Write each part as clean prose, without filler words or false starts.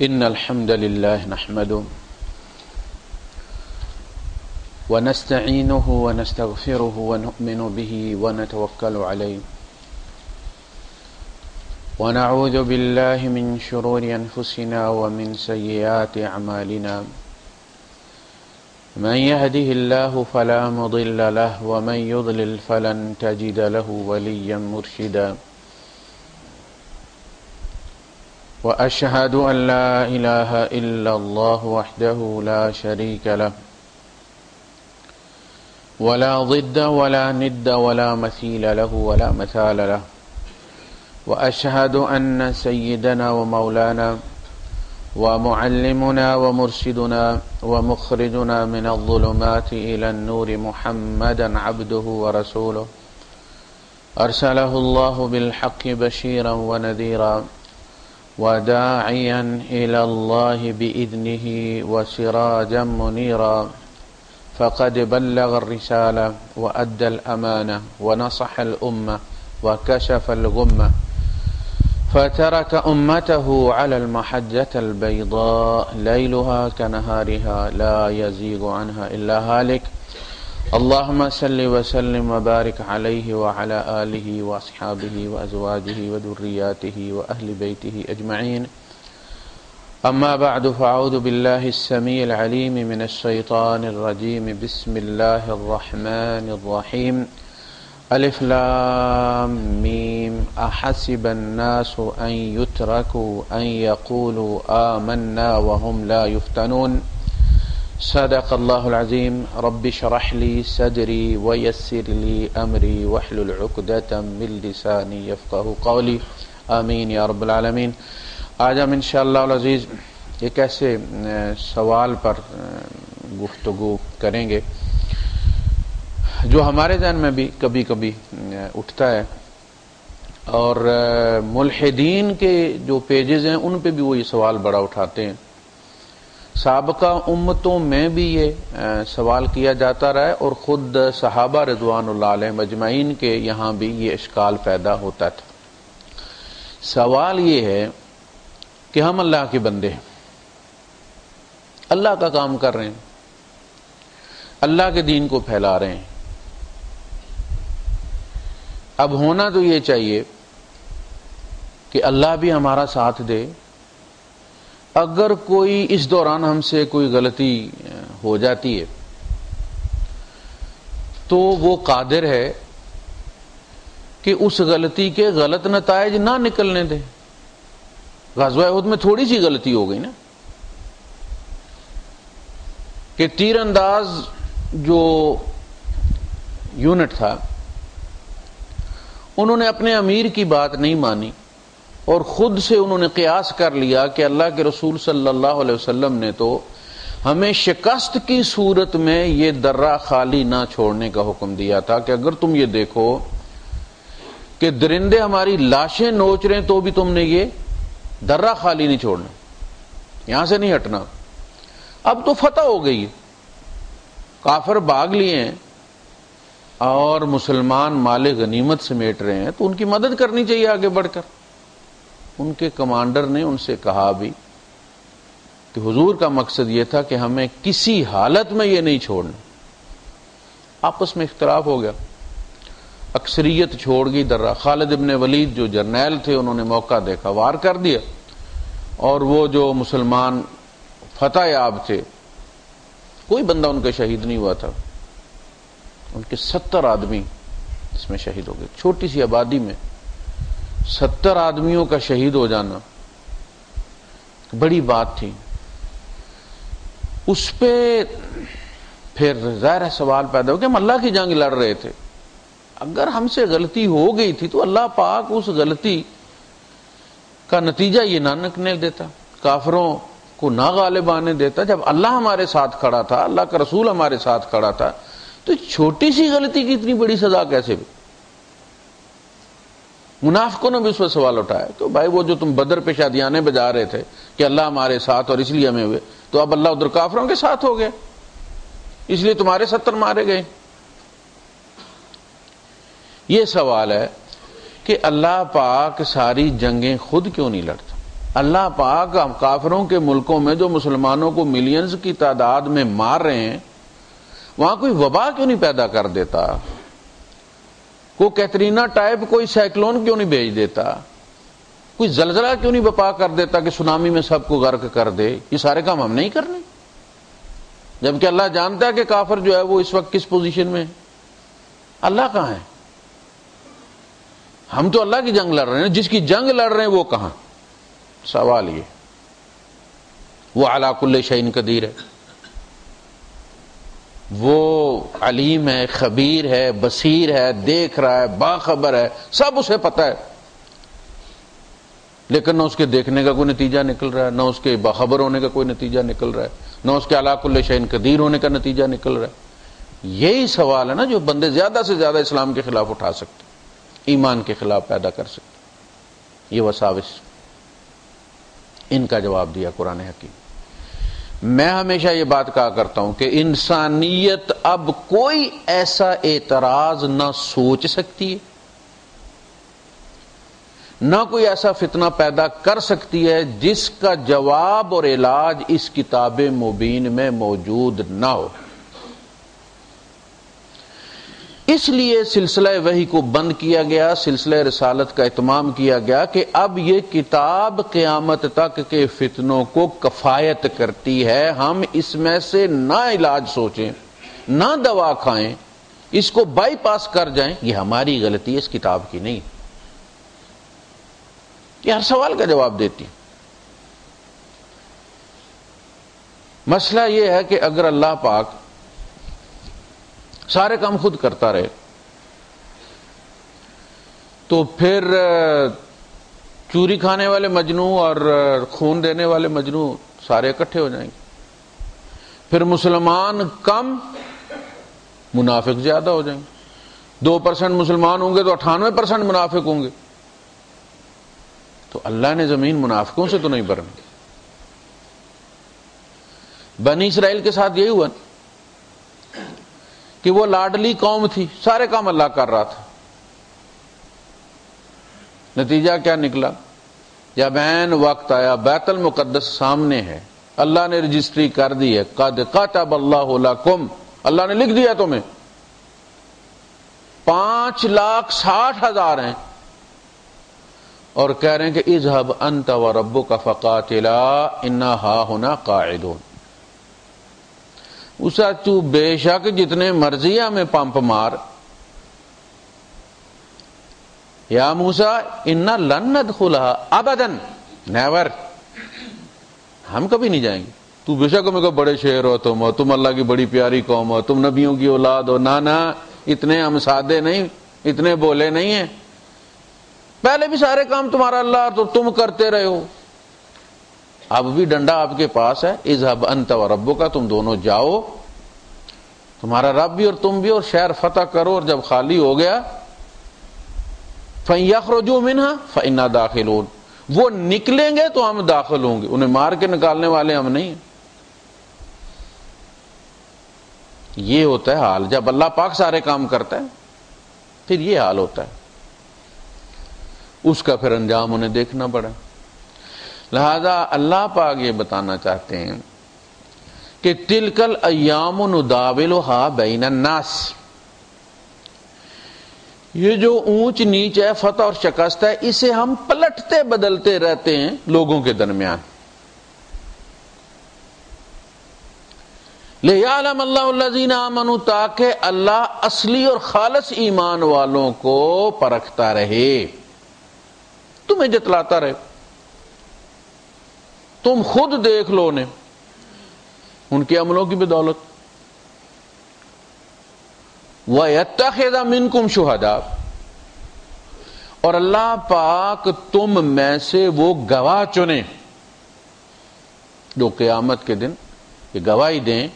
إن الحمد لله نحمده ونستعينه ونستغفره ونؤمن به ونتوكل عليه ونعوذ بالله من شرور أنفسنا ومن سيئات أعمالنا من يهده الله فلا مضل له ومن يضلل فلن تجد له وليا مرشدا وأشهد أن لا إله إلا الله وحده لا شريك له ولا ضد ولا ند ولا مثيل له ولا مثال له وأشهد أن سيدنا ومولانا ومعلمنا ومرشدنا ومخرجنا من الظلمات إلى النور محمدا عبده ورسوله أرسله الله بالحق بشيرا ونذيرا وداعيا إلى الله بإذنه وسراجا منيرا فقد بلغ الرسالة وأدى الأمانة ونصح الأمة وكشف الغمة فترك أمته على المحجة البيضاء ليلها كنهارها لا يزيغ عنها إلا هالك اللهم صل وسلم وبارك عليه وعلى آله وأصحابه وأزواجه وذرياته وأهل بيته أجمعين أما بعد فأعوذ بالله السميع العليم من الشيطان الرجيم بسم الله الرحمن الرحيم ألف لام ميم أحسب الناس أن يتركوا أن يقولوا آمنا وهم لا يفتنون صدق الله العظيم رب اشرح لي صدري ويسر لي أمري واحلل عقدة من لساني يفقهوا قولي آمین یا رب العالمین۔ آج ہم انشاءاللہ العزیز ایک ایسے سوال پر گفتگو کریں گے جو ہمارے ذہن میں بھی کبھی کبھی اٹھتا ہے، اور ملحدین کے جو پیجز ہیں ان پہ بھی وہ یہ سوال بڑا اٹھاتے ہیں۔ سابقہ امتوں میں بھی یہ سوال کیا جاتا رہا ہے، اور خود صحابہ رضوان اللہ علیہم اجمعین کے یہاں بھی یہ اشکال پیدا ہوتا تھا۔ سوال یہ ہے کہ ہم اللہ کے بندے ہیں، اللہ کا کام کر رہے ہیں، اللہ کے دین کو پھیلا رہے ہیں۔ اب ہونا تو یہ چاہیے کہ اللہ بھی ہمارا ساتھ دے۔ اگر کوئی اس دوران ہم سے کوئی غلطی ہو جاتی ہے تو وہ قادر ہے کہ اس غلطی کے غلط نتائج نہ نکلنے دے۔ غزوہ احد میں تھوڑی سی غلطی ہو گئی نا، کہ تیر انداز جو یونٹ تھا انہوں نے اپنے امیر کی بات نہیں مانی، اور خود سے انہوں نے قیاس کر لیا کہ اللہ کے رسول صلی اللہ علیہ وسلم نے تو ہمیں شکست کی صورت میں یہ درہ خالی نہ چھوڑنے کا حکم دیا تھا، کہ اگر تم یہ دیکھو کہ درندے ہماری لاشیں نوچ رہے ہیں تو بھی تم نے یہ درہ خالی نہیں چھوڑنا، یہاں سے نہیں ہٹنا۔ اب تو فتح ہو گئی ہے، کافر بھاگ لیے ہیں اور مسلمان مال غنیمت سمیٹ رہے ہیں، تو ان کی مدد کرنی چاہیے آگے بڑھ کر۔ ان کے کمانڈر نے ان سے کہا بھی کہ حضور کا مقصد یہ تھا کہ ہمیں کسی حالت میں یہ نہیں چھوڑنا۔ آپس میں اختلاف ہو گیا، اکثریت چھوڑ گئی درہ۔ خالد ابن ولید جو جرنیل تھے انہوں نے موقع دیکھا، وار کر دیا، اور وہ جو مسلمان فتح یاب تھے کوئی بندہ ان کا شہید نہیں ہوا تھا، ان کے 70 آدمی اس میں شہید ہو گئے۔ چھوٹی سی آبادی میں 70 آدمیوں کا شہید ہو جانا بڑی بات تھی۔ اس پہ پھر ظاہر سوال پیدا ہو کہ ہم اللہ کی جنگ لڑ رہے تھے، اگر ہم سے غلطی ہو گئی تھی تو اللہ پاک اس غلطی کا نتیجہ یہ نہ نکلنے دیتا، کافروں کو نہ غالب آنے دیتا۔ جب اللہ ہمارے ساتھ کھڑا تھا، اللہ کا رسول ہمارے ساتھ کھڑا تھا، تو چھوٹی سی غلطی کی اتنی بڑی سزا کیسے ہوئی؟ منافقوں نے بھی اس پر سوال اٹھایا کہ بھائی وہ جو تم بدر پہ شادیانے بجا رہے تھے کہ اللہ ہمارے ساتھ اور اس لیے ہمیں ہوئے، تو اب اللہ ادھر کافروں کے ساتھ ہو گیا، اس لیے تمہارے 70 مارے گئے۔ یہ سوال ہے کہ اللہ پاک ساری جنگیں خود کیوں نہیں لڑتا؟ اللہ پاک کافروں کے ملکوں میں جو مسلمانوں کو ملینز کی تعداد میں مار رہے ہیں وہاں کوئی وبا کیوں نہیں پیدا کر دیتا؟ کوئی کیترینا ٹائپ کوئی سائیکلون کیوں نہیں بھیج دیتا؟ کوئی زلزلہ کیوں نہیں بپا کر دیتا کہ سونامی میں سب کو غرق کر دے؟ یہ سارے کام ہم نہیں کرنے، جبکہ اللہ جانتا ہے کہ کافر جو ہے وہ اس وقت کس پوزیشن میں ہے۔ اللہ کہاں ہے؟ ہم تو اللہ کی جنگ لڑ رہے ہیں، جس کی جنگ لڑ رہے ہیں وہ کہاں؟ سوال یہ، وہ علی کل شیء قدیر ہے، وہ علیم ہے، خبیر ہے، بصیر ہے، دیکھ رہا ہے، باخبر ہے، سب اسے پتہ ہے، لیکن نہ اس کے دیکھنے کا کوئی نتیجہ نکل رہا ہے، نہ اس کے باخبر ہونے کا کوئی نتیجہ نکل رہا ہے، نہ اس کے علی کل شیء قدیر ہونے کا نتیجہ نکل رہا ہے۔ یہی سوال ہے نا جو بندے زیادہ سے زیادہ اسلام کے خلاف اٹھا سکتے، ایمان کے خلاف پیدا کر سکتے۔ یہ وساوس، ان کا جواب دیا قرآن حکیم۔ میں ہمیشہ یہ بات کہا کرتا ہوں کہ انسانیت اب کوئی ایسا اعتراض نہ سوچ سکتی ہے، نہ کوئی ایسا فتنہ پیدا کر سکتی ہے جس کا جواب اور علاج اس کتاب مبین میں موجود نہ ہو۔ اس لیے سلسلہ وحی کو بند کیا گیا، سلسلہ رسالت کا اہتمام کیا گیا کہ اب یہ کتاب قیامت تک کے فتنوں کو کفایت کرتی ہے، ہم اس میں سے نہ علاج سوچیں، نہ دوا کھائیں، اس کو بائی پاس کر جائیں، یہ ہماری غلطی ہے، اس کتاب کی نہیں۔ یہ ہر سوال کا جواب دیتی۔ مسئلہ یہ ہے کہ اگر اللہ پاک سارے کام خود کرتا رہے تو پھر چوری کھانے والے مجنو اور خون دینے والے مجنو سارے اکٹھے ہو جائیں گے، پھر مسلمان کم منافق زیادہ ہو جائیں گے، 2% مسلمان ہوں گے تو 98% منافق ہوں گے، تو اللہ نے زمین منافقوں سے تو نہیں بھرنی۔ بنی اسرائیل کے ساتھ یہی ہوا کہ وہ لاڈلی قوم تھی، سارے کام اللہ کر رہا تھا، نتیجہ کیا نکلا؟ جب عین وقت آیا، بیت المقدس سامنے ہے، اللہ نے رجسٹری کر دی ہے، قد کتب اللہ لکم، اللہ نے لکھ دیا تمہیں، 5,60,000 ہیں، اور کہہ رہے ہیں کہ اذهب انت وربک فقاتلا انا ہاہنا قاعدون۔ اسا تو بے شک جتنے مرضی ہمیں پمپ مار، یا موسیٰ انا لن ندخلها ابدا، نیور، ہم کبھی نہیں جائیں گے، تو بے شک ہمیں کہ بڑے شہر ہو تم اللہ کی بڑی پیاری قوم ہو، تم نبیوں کی اولاد ہو، نہ اتنے ہم سادے نہیں، اتنے بولے نہیں ہیں، پہلے بھی سارے کام تمہارا اللہ تو تم کرتے رہے ہو، اب بھی ڈنڈا آپ کے پاس ہے، اذهب انت وربک، تم دونوں جاؤ، تمہارا رب بھی اور تم بھی، اور شہر فتح کرو، اور جب خالی ہو گیا فَيَخْرُجُوا مِنْهَا فَإِنَّا دَاخِلُونَ، وہ نکلیں گے تو ہم داخل ہوں گے، انہیں مار کے نکالنے والے ہم نہیں ہیں۔ یہ ہوتا ہے حال جب اللہ پاک سارے کام کرتا ہے، پھر یہ حال ہوتا ہے، اس کا پھر انجام انہیں دیکھنا پڑا۔ لہذا اللہ پاک یہ بتانا چاہتے ہیں کہ تِلْكَ الْأَيَّامُ نُدَاوِلُهَا بَيْنَ النَّاسِ، یہ جو اونچ نیچ ہے، فتح اور شکست ہے، اسے ہم پلٹتے بدلتے رہتے ہیں لوگوں کے درمیان۔ لِيَعْلَمَ اللَّهُ الَّذِينَ آمَنُوا، تاکہ اللہ اصلی اور خالص ایمان والوں کو پرکھتا رہے، تمہیں جتلاتا رہے، تم خود دیکھ لو انہیں ان کے عملوں کی بدولت۔ وَيَتَّخِذَ مِنْكُمْ شُهَدَاءَ، اور اللہ پاک تم میں سے وہ گواہ چنے جو قیامت کے دن یہ گواہی دیں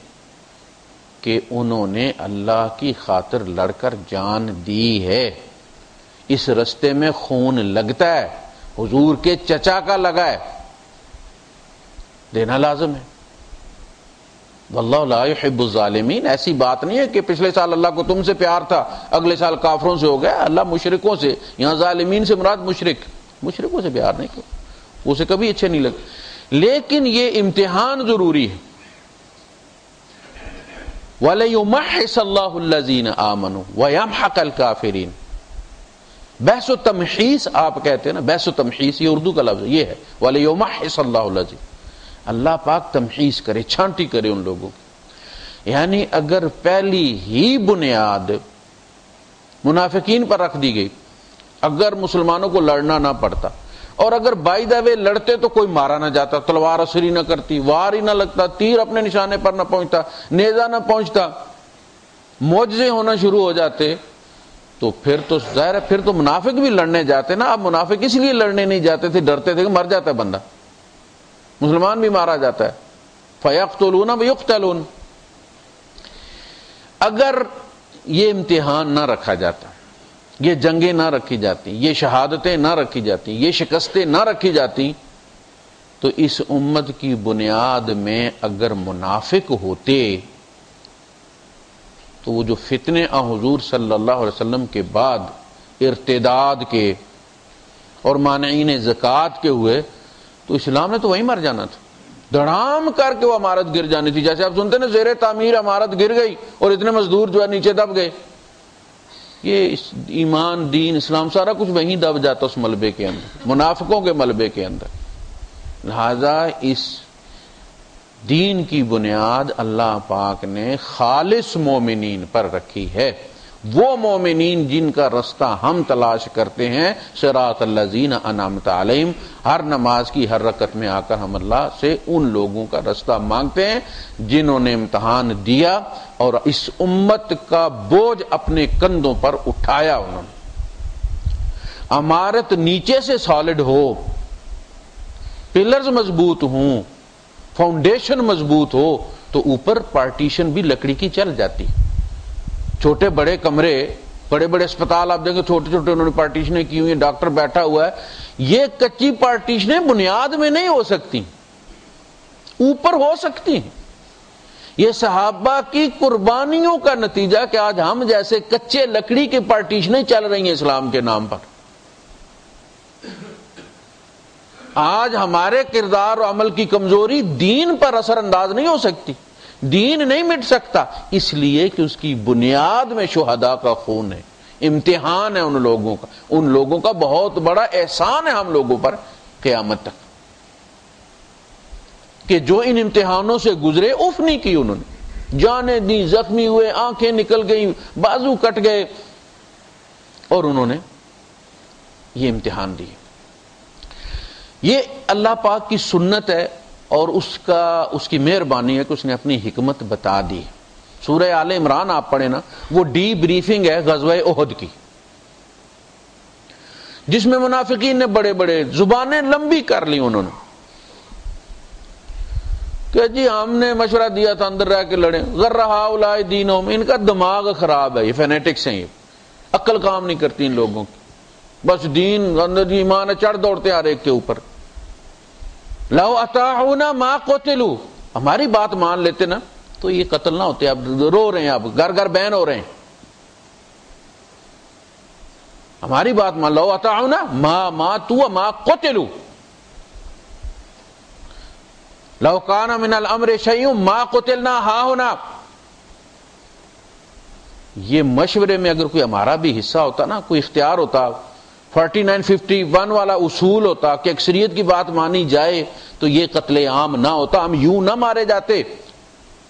کہ انہوں نے اللہ کی خاطر لڑ کر جان دی ہے، اس رستے میں خون لگتا ہے، حضور کے چچا کا لگا ہے، دینا لازم ہے۔ واللہ لا يحب الظالمین، ایسی بات نہیں ہے کہ پچھلے سال اللہ کو تم سے پیار تھا، اگلے سال کافروں سے ہو گیا، اللہ مشرکوں سے، یہاں ظالمین سے مراد مشرکوں سے پیار نہیں کرتا، اسے کبھی اچھے نہیں لگتے، لیکن یہ امتحان ضروری ہے. وَلَيُمَحِّصَ اللَّهُ الَّذِينَ آمَنُوا وَيَمْحَقَ الْكَافِرِينَ. بحث و تمحیص آپ کہتے ہیں نا، بحث و تمحیص یہ اردو کا لفظ ہے، یہ ہے وَلَيُمَحِّصَ اللَّهُ الَّذِينَ. اللہ پاک تمحیص کرے، چھانٹی کرے ان لوگوں کی. یعنی اگر پہلی ہی بنیاد منافقین پر رکھ دی گئی، اگر مسلمانوں کو لڑنا نہ پڑتا، اور اگر بائی دا وے لڑتے تو کوئی مارا نہ جاتا، تلوار اثری نہ کرتی، وار ہی نہ لگتا، تیر اپنے نشانے پر نہ پہنچتا، نیزہ نہ پہنچتا، معجزے ہونا شروع ہو جاتے، تو پھر تو ظاہر ہے پھر تو منافق بھی لڑنے جاتے نا. اب منافق اس لیے لڑنے نہیں جاتے تھے، ڈرتے تھے کہ مر جاتا ہے بندہ، مسلمان بھی مارا جاتا ہے. فَيَقْتُلُونَ وَيُقْتَلُونَ. اگر یہ امتحان نہ رکھا جاتا، یہ جنگیں نہ رکھی جاتی، یہ شہادتیں نہ رکھی جاتی، یہ شکستیں نہ رکھی جاتی، تو اس امت کی بنیاد میں اگر منافق ہوتے تو وہ جو فتنے حضور صلی اللہ علیہ وسلم کے بعد ارتداد کے اور مانعین زکوٰۃ کے ہوئے، تو اسلام نے تو وہیں مر جانا تھا. دھڑام کر کے وہ عمارت گر جانی تھی. جیسے آپ سنتے نا زیر تعمیر عمارت گر گئی اور اتنے مزدور جو ہے نیچے دب گئے. یہ ایمان، دین، اسلام سارا کچھ وہیں دب جاتا اس ملبے کے اندر، منافقوں کے ملبے کے اندر. لہذا اس دین کی بنیاد اللہ پاک نے خالص مومنین پر رکھی ہے، وہ مومنین جن کا رستہ ہم تلاش کرتے ہیں. صراط الذین انعمت علیہم. ہر نماز کی ہر رکعت میں آ کر ہم اللہ سے ان لوگوں کا رستہ مانگتے ہیں جنہوں نے امتحان دیا اور اس امت کا بوجھ اپنے کندھوں پر اٹھایا. انہوں نے عمارت نیچے سے سالڈ ہو، پلرز مضبوط ہوں، فاؤنڈیشن مضبوط ہو، تو اوپر پارٹیشن بھی لکڑی کی چل جاتی. چھوٹے بڑے کمرے، بڑے بڑے اسپتال آپ دیکھیں چھوٹے چھوٹے انہوں نے پارٹیشنیں کی ہوئی ہیں، ڈاکٹر بیٹھا ہوا ہے. یہ کچی پارٹیشنیں بنیاد میں نہیں ہو سکتی، اوپر ہو سکتی ہیں. یہ صحابہ کی قربانیوں کا نتیجہ کہ آج ہم جیسے کچے لکڑی کی پارٹیشنیں چل رہی ہیں اسلام کے نام پر. آج ہمارے کردار و عمل کی کمزوری دین پر اثر انداز نہیں ہو سکتی، دین نہیں مٹ سکتا، اس لیے کہ اس کی بنیاد میں شہداء کا خون ہے. امتحان ہے ان لوگوں کا بہت بڑا احسان ہے ہم لوگوں پر قیامت تک، کہ جو ان امتحانوں سے گزرے اف نہیں کی، انہوں نے جانیں دی، زخمی ہوئے، آنکھیں نکل گئی، بازو کٹ گئے، اور انہوں نے یہ امتحان دیے. یہ اللہ پاک کی سنت ہے اور اس کی مہربانی ہے کہ اس نے اپنی حکمت بتا دی. سورہ آل عمران آپ پڑھیں نا، وہ ڈی بریفنگ ہے غزوہ احد کی، جس میں منافقین نے بڑے بڑے زبانیں لمبی کر لی انہوں نے کہ جی ہم نے مشورہ دیا تھا اندر رہ کے لڑیں. غر ہؤلاء دینہم. ان کا دماغ خراب ہے، یہ فینیٹکس ہیں، یہ عقل کام نہیں کرتی ان لوگوں کی، بس دین اندر ایمان چڑھ دوڑتے ہر ایک کے اوپر. لو اطاعونا ما قتلوا. ہماری بات مان لیتے نا تو یہ قتل نہ ہوتے. اب رو رہے ہیں، اب گھر گھر بہن ہو رہے ہیں. ہماری بات مان لو اطاعونا ما ماتوا ما قتلوا. لو کان من الامر شیء ما قتلنا ہاہنا. یہ مشورے میں اگر کوئی ہمارا بھی حصہ ہوتا نا، کوئی اختیار ہوتا، 4951 والا اصول ہوتا کہ اکثریت کی بات مانی جائے، تو یہ قتل عام نہ ہوتا. ہم یوں نہ مارے جاتے،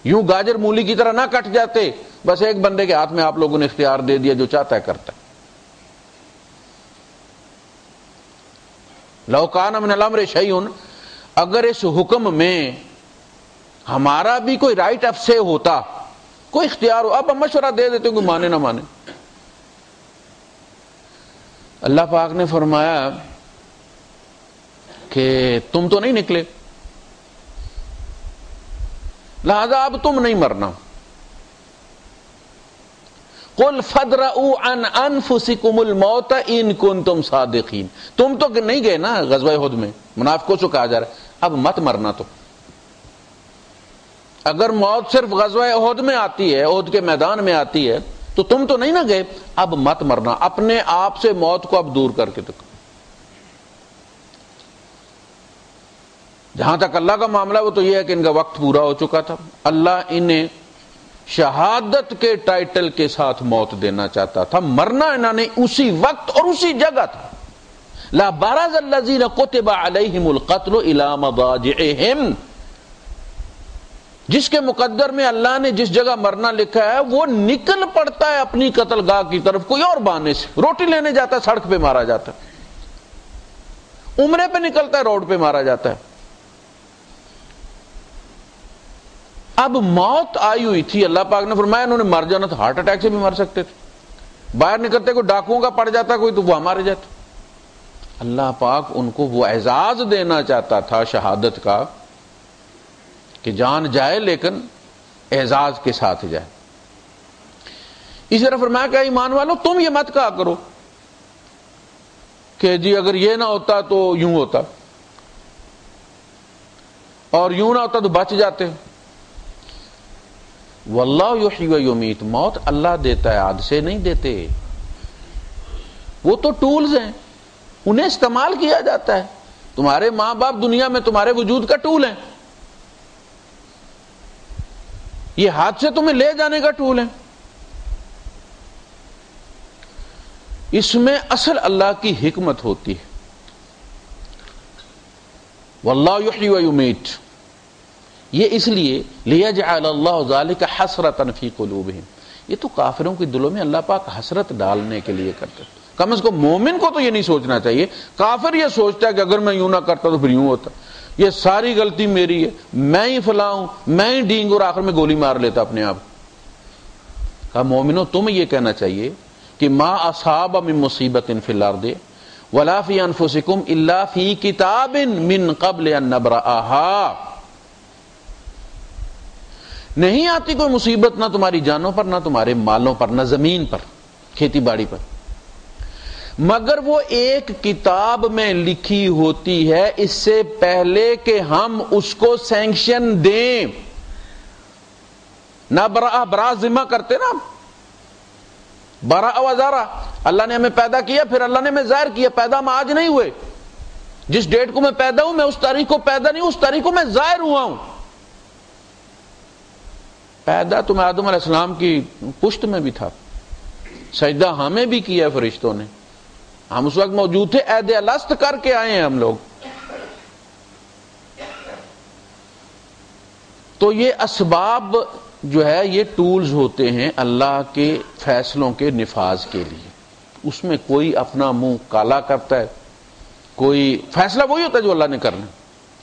یوں گاجر مولی کی طرح نہ کٹ جاتے. بس ایک بندے کے ہاتھ میں آپ لوگوں نے اختیار دے دیا، جو چاہتا ہے کرتا ہے. لو کان من الامر شیء. اگر اس حکم میں ہمارا بھی کوئی رائٹ آف سے ہوتا، کوئی اختیار ہو، اب ہم مشورہ دے دیتے، کوئی مانے نہ مانے. اللہ پاک نے فرمایا کہ تم تو نہیں نکلے، لہذا اب تم نہیں مرنا. قل فادرؤوا عن انفسکم الموت ان کنتم صادقین. تم تو نہیں گئے نا غزوہ احد میں، منافقوں سے کہا جا رہا ہے اب مت مرنا. تو اگر موت صرف غزوہ احد میں آتی ہے، احد کے میدان میں آتی ہے، تو تم تو نہیں نہ گئے، اب مت مرنا. اپنے آپ سے موت کو اب دور کر کے دیکھو. جہاں تک اللہ کا معاملہ وہ تو یہ ہے کہ ان کا وقت پورا ہو چکا تھا، اللہ انہیں شہادت کے ٹائٹل کے ساتھ موت دینا چاہتا تھا، مرنا انہوں نے اسی وقت اور اسی جگہ تھا۔ لا بارز الذین کتب علیہم القتل الی مضاجعہم، جس کے مقدر میں اللہ نے جس جگہ مرنا لکھا ہے وہ نکل پڑتا ہے اپنی قتل گاہ کی طرف کوئی اور بہانے سے، روٹی لینے جاتا ہے سڑک پہ مارا جاتا ہے، عمرے پہ نکلتا ہے روڈ پہ مارا جاتا ہے۔ اب موت آئی ہوئی تھی، اللہ پاک نے فرمایا انہوں نے مر جانا تھا، ہارٹ اٹیک سے بھی مر سکتے تھے، باہر نکلتے کوئی ڈاکوؤں کا پڑ جاتا کوئی تو وہ مارے جاتے۔ اللہ پاک ان کو وہ اعزاز دینا چاہتا تھا شہادت کا کہ جان جائے لیکن اعزاز کے ساتھ جائے۔ اسی طرح فرمایا کہ ایمان والو تم یہ مت کہا کرو کہ جی اگر یہ نہ ہوتا تو یوں ہوتا اور یوں نہ ہوتا تو بچ جاتے۔ واللہ یحیی و یمیت، موت اللہ دیتا ہے، عاد سے نہیں دیتے، وہ تو ٹولز ہیں، انہیں استعمال کیا جاتا ہے۔ تمہارے ماں باپ دنیا میں تمہارے وجود کا ٹول ہیں، یہ ہاتھ سے تمہیں لے جانے کا ٹول ہے۔ اس میں اصل اللہ کی حکمت ہوتی ہے۔ واللہ یحیی و یمیت، یہ اس لیے لیجعل اللہ ذلک حسرۃ فی قلوبہم، یہ تو کافروں کے دلوں میں اللہ پاک حسرت ڈالنے کے لیے کرتے ہیں۔ کم از کم مومن کو تو یہ نہیں سوچنا چاہیے، کافر یہ سوچتا ہے کہ اگر میں یوں نہ کرتا تو پھر یوں ہوتا، یہ ساری غلطی میری ہے، میں ہی فلاں ہوں، میں ہی ڈینگ، اور آخر میں گولی مار لیتا اپنے آپ۔ کہا مومنو تمہیں یہ کہنا چاہیے کہ ما اصاب من مصیبت فی الارض ولا فی انفسکم الا فی کتاب من قبل ان نبرأہا، نہیں آتی کوئی مصیبت نہ تمہاری جانوں پر، نہ تمہارے مالوں پر، نہ زمین پر، کھیتی باڑی پر، مگر وہ ایک کتاب میں لکھی ہوتی ہے اس سے پہلے کہ ہم اس کو سینکشن دیں۔ نہ برا ذمہ کرتے نا، برا وزارہ، اللہ نے ہمیں پیدا کیا، پھر اللہ نے ہمیں ظاہر کیا، پیدا ہم آج نہیں ہوئے، جس ڈیٹ کو میں پیدا ہوں میں اس تاریخ کو پیدا نہیں ہوں، اس تاریخ کو میں ظاہر ہوا ہوں۔ پیدا تو میں آدم علیہ السلام کی پشت میں بھی تھا، سجدہ ہمیں بھی کیا فرشتوں نے، ہم اس وقت موجود تھے، عہد الست کر کے آئے ہیں ہم لوگ۔ تو یہ اسباب جو ہے یہ ٹولز ہوتے ہیں اللہ کے فیصلوں کے نفاذ کے لیے، اس میں کوئی اپنا منہ کالا کرتا ہے، کوئی فیصلہ وہی ہوتا ہے جو اللہ نے کرنا،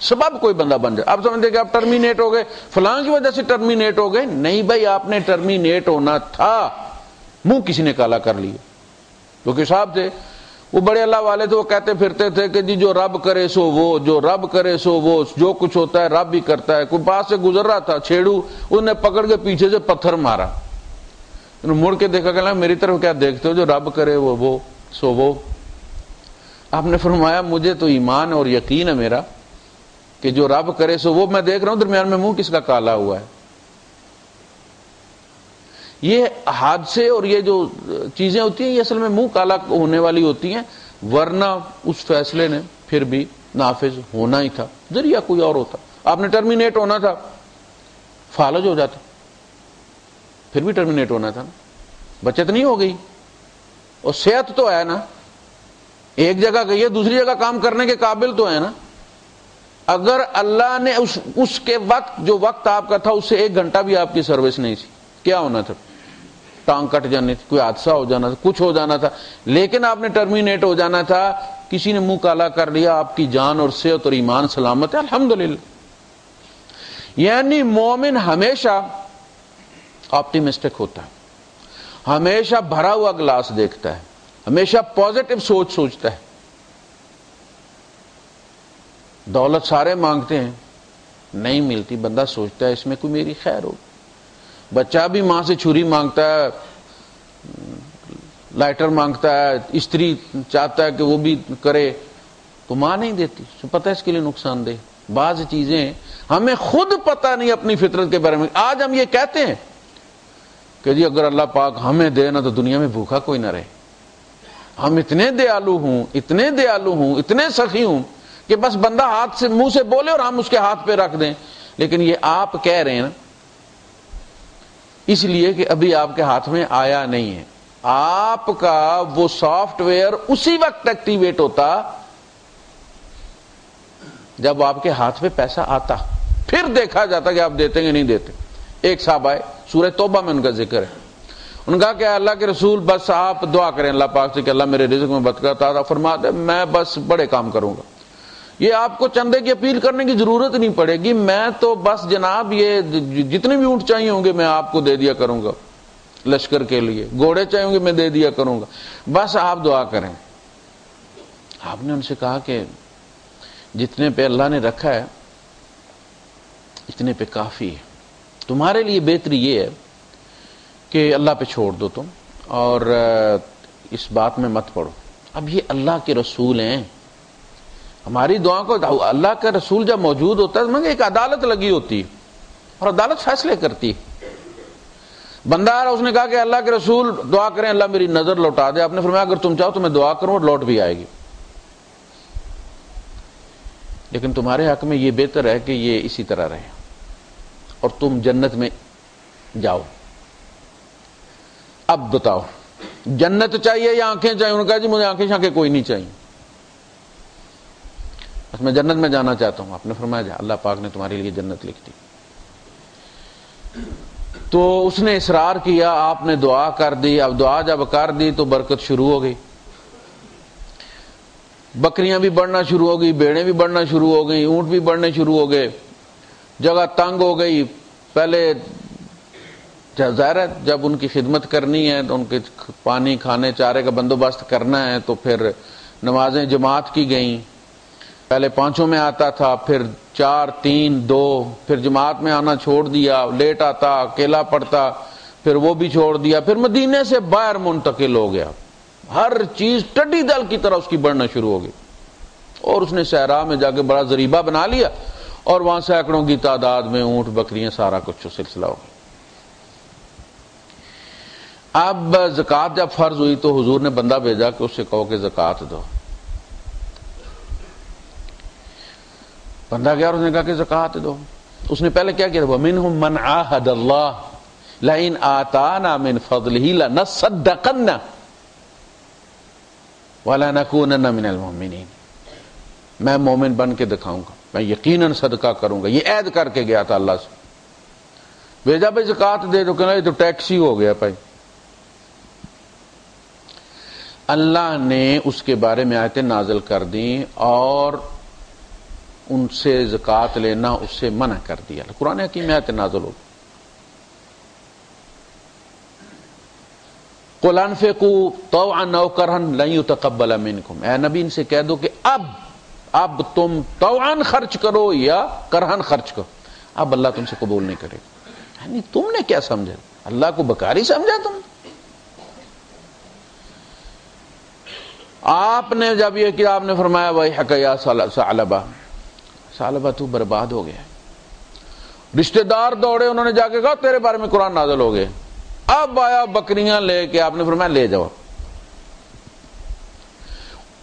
سبب کوئی بندہ بن جائے۔ آپ سمجھتے کہ آپ ٹرمینیٹ ہو گئے، فلاں کی وجہ سے ٹرمینیٹ ہو گئے، نہیں بھائی، آپ نے ٹرمینیٹ ہونا تھا، منہ کسی نے کالا کر لیا۔ کیونکہ صاحب تھے وہ بڑے اللہ والے تھے، وہ کہتے پھرتے تھے کہ جی جو رب کرے سو وہ، جو رب کرے سو وہ، جو کچھ ہوتا ہے رب ہی کرتا ہے۔ کوئی پاس سے گزر رہا تھا چھیڑو، انہوں نے پکڑ کے پیچھے سے پتھر مارا، انہوں نے مڑ کے دیکھا کہ میری طرف کیا دیکھتے ہو، جو رب کرے وہ سو وہ۔ آپ نے فرمایا مجھے تو ایمان اور یقین ہے میرا کہ جو رب کرے سو وہ، میں دیکھ رہا ہوں درمیان میں منہ کس کا کالا ہوا ہے۔ یہ حادثے اور یہ جو چیزیں ہوتی ہیں یہ اصل میں منہ کالا ہونے والی ہوتی ہیں، ورنہ اس فیصلے نے پھر بھی نافذ ہونا ہی تھا، ذریعہ کوئی اور ہوتا۔ آپ نے ٹرمینیٹ ہونا تھا، فالج ہو جاتا، پھر بھی ٹرمینیٹ ہونا تھا نا، بچت نہیں ہو گئی، اور صحت تو ہے نا، ایک جگہ گئی ہے دوسری جگہ کام کرنے کے قابل تو ہے نا۔ اگر اللہ نے اس کے وقت جو وقت آپ کا تھا اس سے 1 گھنٹہ بھی آپ کی سروس نہیں تھی، کیا ہونا تھا؟ ٹانگ کٹ جانی تھی، کوئی حادثہ ہو جانا تھا، کچھ ہو جانا تھا، لیکن آپ نے ٹرمینیٹ ہو جانا تھا، کسی نے منہ کالا کر لیا، آپ کی جان اور صحت اور ایمان سلامت ہے، الحمدللہ۔ یعنی مومن ہمیشہ آپٹیمسٹک ہوتا ہے، ہمیشہ بھرا ہوا گلاس دیکھتا ہے، ہمیشہ پازیٹو سوچ سوچتا ہے۔ دولت سارے مانگتے ہیں، نہیں ملتی، بندہ سوچتا ہے اس میں کوئی میری خیر ہو۔ بچہ بھی ماں سے چھری مانگتا ہے، لائٹر مانگتا ہے، استری چاہتا ہے کہ وہ بھی کرے، تو ماں نہیں دیتی، تو پتہ ہے اس کے لیے نقصان دہ۔ بعض چیزیں ہمیں خود پتہ نہیں اپنی فطرت کے بارے میں، آج ہم یہ کہتے ہیں کہ جی اگر اللہ پاک ہمیں دے نا تو دنیا میں بھوکا کوئی نہ رہے، ہم اتنے دیالو ہوں، اتنے دیالو ہوں، اتنے سخی ہوں کہ بس بندہ ہاتھ سے منہ سے بولے اور ہم اس کے ہاتھ پہ رکھ دیں. لیکن یہ آپ کہہ رہے ہیں نا اس لیے کہ ابھی آپ کے ہاتھ میں آیا نہیں ہے. آپ کا وہ سافٹ ویئر اسی وقت ایکٹیویٹ ہوتا جب آپ کے ہاتھ پہ پیسہ آتا, پھر دیکھا جاتا کہ آپ دیتے کہ نہیں دیتے. ایک صاحب آئے, سورہ توبہ میں ان کا ذکر ہے, ان کا کہ اللہ کے رسول بس آپ دعا کریں اللہ پاک سے کہ اللہ میرے رزق میں برکت عطا فرما دے, میں بس بڑے کام کروں گا. یہ آپ کو چندے کی اپیل کرنے کی ضرورت نہیں پڑے گی, میں تو بس جناب یہ جتنے بھی اونٹ چاہیے ہوں گے میں آپ کو دے دیا کروں گا, لشکر کے لیے گھوڑے چاہیے ہوں گے میں دے دیا کروں گا, بس آپ دعا کریں. آپ نے ان سے کہا کہ جتنے پہ اللہ نے رکھا ہے اتنے پہ کافی ہے, تمہارے لیے بہتری یہ ہے کہ اللہ پہ چھوڑ دو تم اور اس بات میں مت پڑو. اب یہ اللہ کے رسول ہیں, ہماری دعا کو اللہ کا رسول جب موجود ہوتا ہے مگر ایک عدالت لگی ہوتی ہے اور عدالت فیصلے کرتی ہے. بندہ آ رہا, اس نے کہا کہ اللہ کے رسول دعا کریں اللہ میری نظر لوٹا دے. آپ نے فرمایا اگر تم چاہو تو میں دعا کروں اور لوٹ بھی آئے گی, لیکن تمہارے حق میں یہ بہتر ہے کہ یہ اسی طرح رہے اور تم جنت میں جاؤ. اب بتاؤ جنت چاہیے یا آنکھیں چاہیے؟ انہوں نے کہا جی مجھے آنکھیں شانکھیں کوئی نہیں چاہیے, بس میں جنت میں جانا چاہتا ہوں. آپ نے فرمایا جا, اللہ پاک نے تمہارے لیے جنت لکھ دی. تو اس نے اصرار کیا, آپ نے دعا کر دی. اب دعا جب کر دی تو برکت شروع ہو گئی, بکریاں بھی بڑھنا شروع ہو گئی, بھیڑیں بھی بڑھنا شروع ہو گئی, اونٹ بھی بڑھنے شروع ہو گئے, جگہ تنگ ہو گئی. پہلے ظاہر ہے جب ان کی خدمت کرنی ہے تو ان کے پانی کھانے چارے کا بندوبست کرنا ہے, تو پھر نمازیں جماعت کی گئیں. پہلے 5 میں آتا تھا, پھر 4 3 2, پھر جماعت میں آنا چھوڑ دیا, لیٹ آتا اکیلا پڑتا, پھر وہ بھی چھوڑ دیا. پھر مدینے سے باہر منتقل ہو گیا, ہر چیز ٹڈی دل کی طرح اس کی بڑھنا شروع ہو گئی, اور اس نے صحرا میں جا کے بڑا ذریبہ بنا لیا اور وہاں سینکڑوں کی تعداد میں اونٹ بکریاں سارا کچھ سلسلہ ہو گیا. اب زکوٰۃ جب فرض ہوئی تو حضور نے بندہ بھیجا کہ اس سے کہو کہ زکوٰۃ دو. بندہ گیا اور اس نے کہا کہ زکوٰۃ دو. اس نے پہلے کیا کیا تھا, وَمِنْهُمْ مَنْ عَاهَدَ اللَّهَ لَئِنْ آتَانَا مِنْ فَضْلِهِ لَنَصَّدَّقَنَّ وَلَنَكُونَنَّ مِنَ الْمُؤْمِنِينَ. میں مومن بن کے دکھاؤں گا, میں یقیناً صدقہ کروں گا. یہ عہد کر کے گیا تھا اللہ سے. بھیجا بھائی زکوٰۃ دے دو, کہنا یہ تو ٹیکس ہی ہو گیا بھائی. اللہ نے اس کے بارے میں آیتیں نازل کر دیں اور ان سے زکوٰۃ لینا اس سے منع کر دیا. قرآن حکیم میں آیتیں نازل ہو گئی. قُلْ أَنفِقُوا طَوْعًا أَوْ كَرْهًا لَن يُتَقَبَّلَ مِنكُمْ. اے نبی ان سے کہہ دو کہ اب تم طوعاً خرچ کرو یا کرہن خرچ کرو, اب اللہ تم سے قبول نہیں کرے گا. یعنی تم نے کیا سمجھا, اللہ کو بکاری سمجھا تم؟ آپ نے جب یہ کیا, آپ نے فرمایا وَيْحَكَ يَا ثَعْلَبَةَ, ثعلبہ تو برباد ہو گیا. رشتہ دار دوڑے, انہوں نے جا کے کہا تیرے بارے میں قرآن نازل ہو گئے. اب آیا بکریاں لے کے, آپ نے فرمایا لے جاؤ.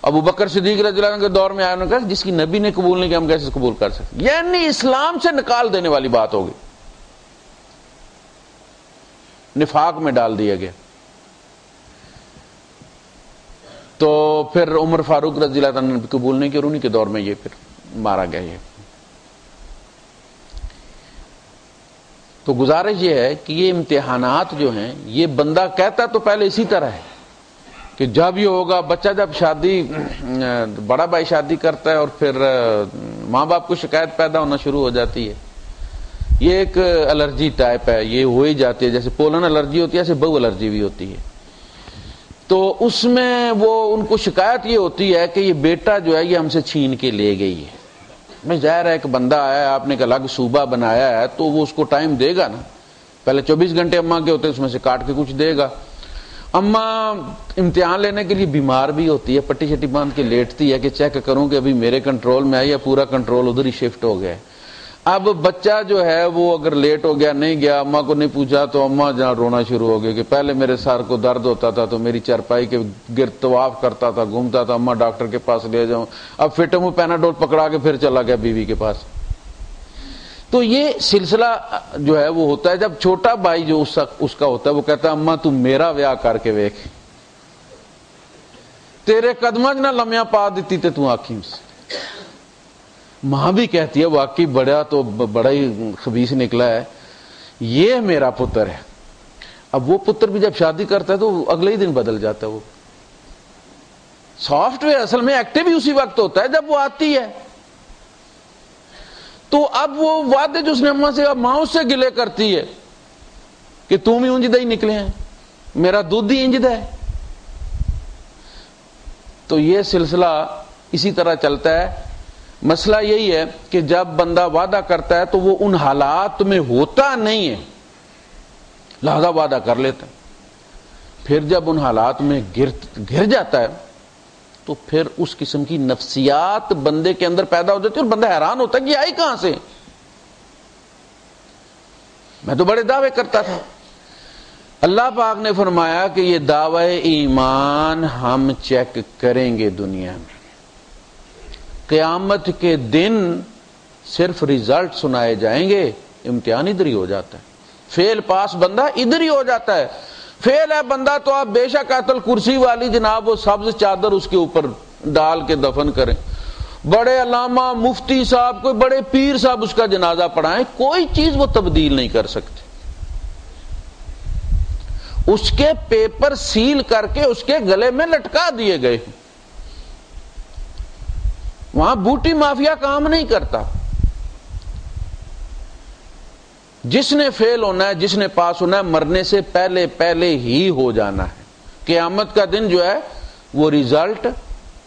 ابو بکر صدیق رضی اللہ عنہ کے دور میں آیا, انہوں نے کہا جس کی نبی نے قبول نہیں کیا ہم کیسے قبول کر سکتے. یعنی اسلام سے نکال دینے والی بات ہوگی, نفاق میں ڈال دیا گیا. تو پھر عمر فاروق رضی اللہ عنہ نے قبول نہیں کیا, انہی کے دور میں یہ پھر مارا گیا. یہ تو گزارش یہ ہے کہ یہ امتحانات جو ہیں, یہ بندہ کہتا تو پہلے اسی طرح ہے کہ جب یہ ہوگا, بچہ جب شادی, بڑا بھائی شادی کرتا ہے اور پھر ماں باپ کو شکایت پیدا ہونا شروع ہو جاتی ہے. یہ ایک الرجی ٹائپ ہے, یہ ہو ہی جاتی ہے, جیسے پولن الرجی ہوتی ہے ایسے بو الرجی بھی ہوتی ہے. تو اس میں وہ ان کو شکایت یہ ہوتی ہے کہ یہ بیٹا جو ہے یہ ہم سے چھین کے لے گئی ہے. میں ظاہر ہے ایک بندہ آیا ہے, آپ نے ایک الگ صوبہ بنایا ہے, تو وہ اس کو ٹائم دے گا نا. پہلے 24 گھنٹے اماں کے ہوتے ہیں, اس میں سے کاٹ کے کچھ دے گا. اماں امتحان لینے کے لیے بیمار بھی ہوتی ہے, پٹی شٹی باندھ کے لیٹتی ہے کہ چیک کروں کہ ابھی میرے کنٹرول میں آئی یا پورا کنٹرول ادھر ہی شفٹ ہو گیا ہے. اب بچہ جو ہے وہ اگر لیٹ ہو گیا، نہیں گیا، اماں کو نہیں پوچھا، تو اماں جہاں رونا شروع ہو گئی کہ پہلے میرے سر کو درد ہوتا تھا تو میری چارپائی کے گرد طواف کرتا تھا، گھومتا تھا، اماں ڈاکٹر کے پاس لے جاؤں، اب فٹامو پیناڈول پکڑا کے پھر چلا گیا بیوی کے پاس۔ تو یہ سلسلہ جو ہے وہ ہوتا ہے جب چھوٹا بھائی جو اس کا ہوتا ہے وہ کہتا ہے اماں تو میرا ویاہ کر کے ویکھ، تیرے قدماں نہ لمیاں پا دیتی تے تو آنکھیں سے۔ ماں بھی کہتی ہے واقعی بڑا ہی خبیث نکلا ہے، یہ میرا پتر ہے۔ اب وہ پتر بھی جب شادی کرتا ہے تو اگلے ہی دن بدل جاتا ہے۔ وہ سافٹ ویئر اصل میں ایکٹیو ہی اسی وقت ہوتا ہے جب وہ آتی ہے۔ تو اب وہ وعدے جو اس نے اماں سے، اب ماں اس سے گلے کرتی ہے کہ تم ہی انجدہ ہی نکلے ہیں، میرا دودھ ہی انجدہ ہے۔ تو یہ سلسلہ اسی طرح چلتا ہے۔ مسئلہ یہی ہے کہ جب بندہ وعدہ کرتا ہے تو وہ ان حالات میں ہوتا نہیں ہے، لہذا وعدہ کر لیتا ہے، پھر جب ان حالات میں گر جاتا ہے تو پھر اس قسم کی نفسیات بندے کے اندر پیدا ہو جاتی ہے اور بندہ حیران ہوتا ہے کہ یہ آئی کہاں سے، میں تو بڑے دعوے کرتا تھا۔ اللہ پاک نے فرمایا کہ یہ دعوے ایمان ہم چیک کریں گے دنیا میں، قیامت کے دن صرف ریزلٹ سنائے جائیں گے، امتحان ادھر ہی ہو جاتا ہے، فیل پاس بندہ ادھر ہی ہو جاتا ہے، فیل ہے بندہ تو آپ بے شک آیت کرسی والی جناب وہ سبز چادر اس کے اوپر ڈال کے دفن کریں، بڑے علامہ مفتی صاحب کوئی بڑے پیر صاحب اس کا جنازہ پڑھائیں، کوئی چیز وہ تبدیل نہیں کر سکتے۔ اس کے پیپر سیل کر کے اس کے گلے میں لٹکا دیے گئے، وہاں بوٹی مافیا کام نہیں کرتا۔ جس نے فیل ہونا ہے، جس نے پاس ہونا ہے، مرنے سے پہلے ہی ہو جانا ہے۔ قیامت کا دن جو ہے وہ ریزلٹ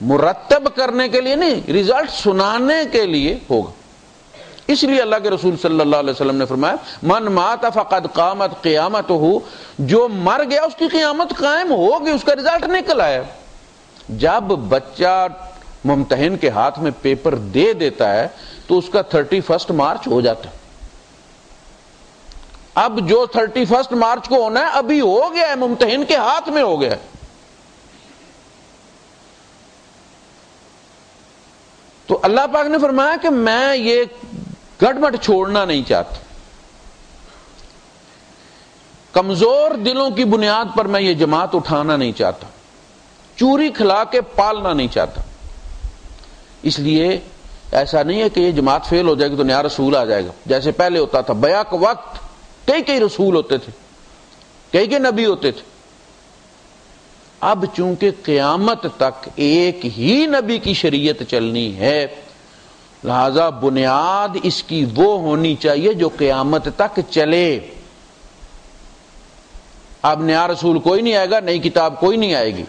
مرتب کرنے کے لیے نہیں، ریزلٹ سنانے کے لیے ہوگا۔ اس لیے اللہ کے رسول صلی اللہ علیہ وسلم نے فرمایا من مات فقد قامت قیامتہ، جو مر گیا اس کی قیامت قائم ہوگی، اس کا ریزلٹ نکل آیا۔ جب بچہ ممتحن کے ہاتھ میں پیپر دے دیتا ہے تو اس کا 31 مارچ ہو جاتا ہے۔ اب جو 31 مارچ کو ہونا ہے ابھی ہو گیا ہے، ممتحن کے ہاتھ میں ہو گیا ہے۔ تو اللہ پاک نے فرمایا کہ میں یہ گڑبڑ چھوڑنا نہیں چاہتا، کمزور دلوں کی بنیاد پر میں یہ جماعت اٹھانا نہیں چاہتا، چوری کھلا کے پالنا نہیں چاہتا۔ اس لیے ایسا نہیں ہے کہ یہ جماعت فیل ہو جائے گی تو نیا رسول آ جائے گا، جیسے پہلے ہوتا تھا بیک وقت کئی رسول ہوتے تھے، کئی نبی ہوتے تھے۔ اب چونکہ قیامت تک ایک ہی نبی کی شریعت چلنی ہے، لہذا بنیاد اس کی وہ ہونی چاہیے جو قیامت تک چلے۔ اب نیا رسول کوئی نہیں آئے گا، نئی کتاب کوئی نہیں آئے گی،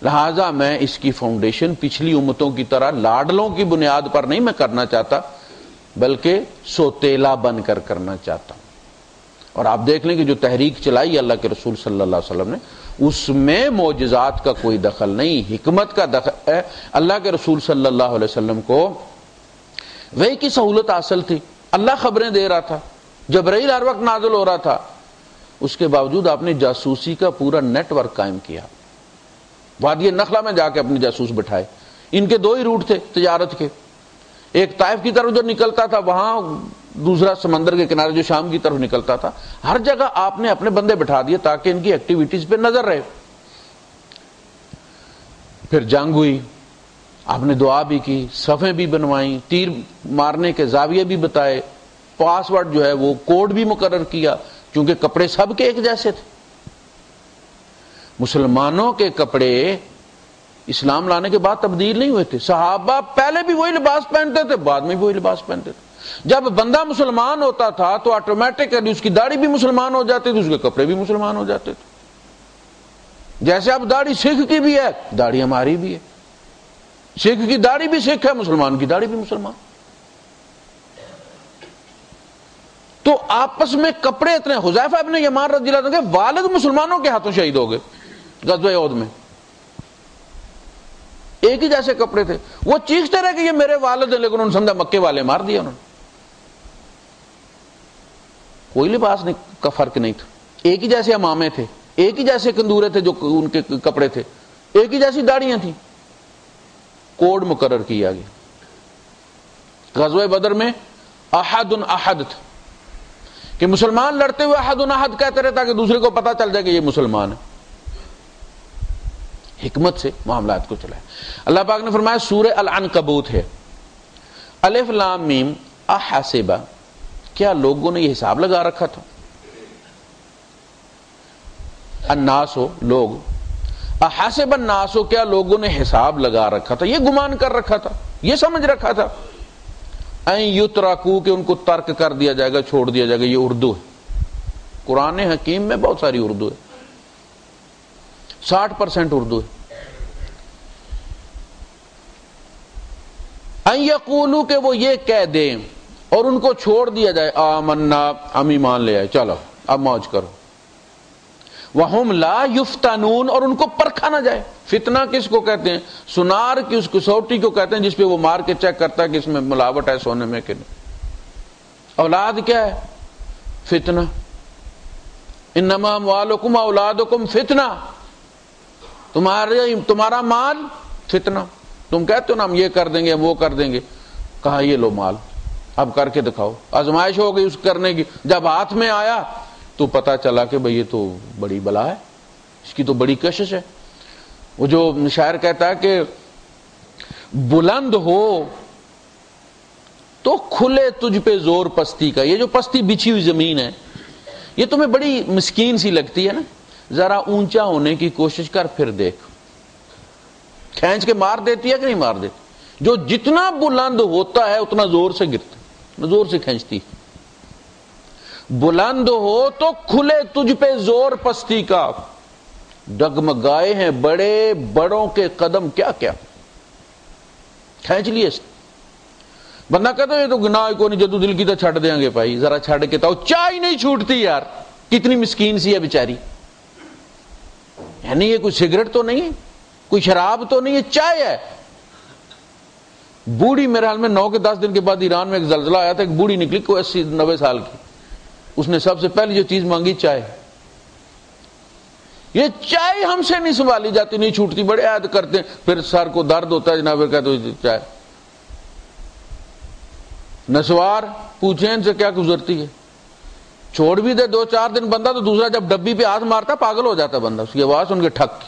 لہذا میں اس کی فاؤنڈیشن پچھلی امتوں کی طرح لاڈلوں کی بنیاد پر نہیں میں کرنا چاہتا، بلکہ سوتیلا بن کر کرنا چاہتا ہوں۔ اور آپ دیکھ لیں کہ جو تحریک چلائی اللہ کے رسول صلی اللہ علیہ وسلم نے، اس میں معجزات کا کوئی دخل نہیں، حکمت کا دخل ہے۔ اللہ کے رسول صلی اللہ علیہ وسلم کو وحی کی سہولت حاصل تھی، اللہ خبریں دے رہا تھا، جبرائیل ہر وقت نازل ہو رہا تھا، اس کے باوجود آپ نے جاسوسی کا پورا نیٹ ورک قائم کیا۔ وادی نخلا میں جا کے اپنے جاسوس بٹھائے۔ ان کے دو ہی روٹ تھے تجارت کے، ایک طائف کی طرف جو نکلتا تھا وہاں، دوسرا سمندر کے کنارے جو شام کی طرف نکلتا تھا۔ ہر جگہ آپ نے اپنے بندے بٹھا دیے تاکہ ان کی ایکٹیویٹیز پہ نظر رہے۔ پھر جنگ ہوئی، آپ نے دعا بھی کی، صفیں بھی بنوائیں، تیر مارنے کے زاویے بھی بتائے، پاس ورڈ جو ہے وہ کوڈ بھی مقرر کیا، کیونکہ کپڑے سب کے ایک جیسے تھے۔ مسلمانوں کے کپڑے اسلام لانے کے بعد تبدیل نہیں ہوئے تھے، صحابہ پہلے بھی وہی لباس پہنتے تھے، بعد میں بھی وہی لباس پہنتے تھے۔ جب بندہ مسلمان ہوتا تھا تو آٹومیٹکلی اس کی داڑھی بھی مسلمان ہو جاتی تھی، اس کے کپڑے بھی مسلمان ہو جاتے تھے۔ جیسے اب داڑھی سکھ کی بھی ہے، داڑھی ہماری بھی ہے، سکھ کی داڑھی بھی سکھ ہے، مسلمان کی داڑھی بھی مسلمان۔ تو آپس میں کپڑے اتنے، حذیفہ ابن یمان رضی اللہ عنہ کے والد مسلمانوں کے ہاتھوں شہید ہو گئے غزوہ احد میں، ایک ہی جیسے کپڑے تھے، وہ چیختے رہے کہ یہ میرے والد ہیں، لیکن انہوں نے سمجھا مکے والے مار دیا انہوں نے۔ کوئی لباس کا فرق نہیں تھا، ایک ہی جیسے امامے تھے، ایک ہی جیسے کندورے تھے جو ان کے کپڑے تھے، ایک ہی جیسی داڑیاں تھیں، کوڈ مقرر کیا گیا۔ غزوہ بدر میں احد احد تھا کہ مسلمان لڑتے ہوئے احد احد کہتے رہے تاکہ دوسرے کو پتا چل جائے کہ یہ مسلمان ہے۔ حکمت سے معاملات کو چلائے۔ اللہ پاک نے فرمایا سورہ العنکبوت ہے، الف لام میم احسبا، کیا لوگوں نے یہ حساب لگا رکھا تھا؟ الناس ہو لوگ، احسب الناس ہو، کیا لوگوں نے حساب لگا رکھا تھا، یہ گمان کر رکھا تھا، یہ سمجھ رکھا تھا ان یترکو، کہ ان کو ترک کر دیا جائے گا، چھوڑ دیا جائے گا۔ یہ اردو ہے، قرآن حکیم میں بہت ساری اردو ہے، 60% اردو ہے۔ ان یقولو، کہ وہ یہ کہہ دیں اور ان کو چھوڑ دیا جائے، آمنا، ہم ایمان لے آئے، چلو اب موج کرو۔ وَهُمْ لَا يُفْتَنُونَ، اور ان کو پرکھا نہ جائے۔ فتنہ کس کو کہتے ہیں؟ سنار کی اس کسوٹی کو کہتے ہیں جس پہ وہ مار کے چیک کرتا ہے کہ اس میں ملاوٹ ہے سونے میں کہ نہیں۔ اولاد کیا ہے؟ فتنہ۔ انما اموالکم اولادکم فتنہ، تمہارا مال فتنہ۔ تم کہتے ہو نا ہم یہ کر دیں گے، ہم وہ کر دیں گے، کہا یہ لو مال، اب کر کے دکھاؤ۔ آزمائش ہو گئی اس کرنے کی، جب ہاتھ میں آیا تو پتا چلا کہ بھئی یہ تو بڑی بلا ہے، اس کی تو بڑی کشش ہے۔ وہ جو شاعر کہتا ہے کہ بلند ہو تو کھلے تجھ پہ زور پستی کا، یہ جو پستی بچھی ہوئی زمین ہے یہ تمہیں بڑی مسکین سی لگتی ہے نا، ذرا اونچا ہونے کی کوشش کر، پھر دیکھ کھینچ کے مار دیتی ہے کہ نہیں مار دیتی۔ جو جتنا بلند ہوتا ہے اتنا زور سے گرتا، زور سے کھینچتی۔ بلند ہو تو کھلے تجھ پہ زور پستی کا، ڈگمگائے ہیں بڑے بڑوں کے قدم کیا کیا، کھینچ لیے اس نے۔ بندہ کہتا ہے یہ تو گناہ کو نہیں، جدو دل کی تو چھڑ دیں گے بھائی، ذرا چھڑ کے تو چائے نہیں چھوٹتی یار، کتنی مسکین سی ہے بیچاری۔ یعنی یہ کوئی سگریٹ تو نہیں ہے، کوئی شراب تو نہیں ہے، چائے ہے۔ بوڑھی میرے حال میں 9 کے 10 دن کے بعد ایران میں ایک زلزلہ آیا تھا، ایک بوڑھی نکلی کوئی 80-90 سال کی، اس نے سب سے پہلی جو چیز مانگی چائے۔ یہ چائے ہم سے نہیں سنبھالی جاتی، نہیں چھوٹتی، بڑے عید کرتے ہیں، پھر سر کو درد ہوتا ہے جناب، پھر کہتے ہیں چائے۔ نسوار پوچھیں ان سے کیا گزرتی ہے، چھوڑ بھی دے 2-4 دن بندہ تو دوسرا جب ڈبی پہ ہاتھ مارتا پاگل ہو جاتا بندہ، اس کی آواز سن کے ٹھک۔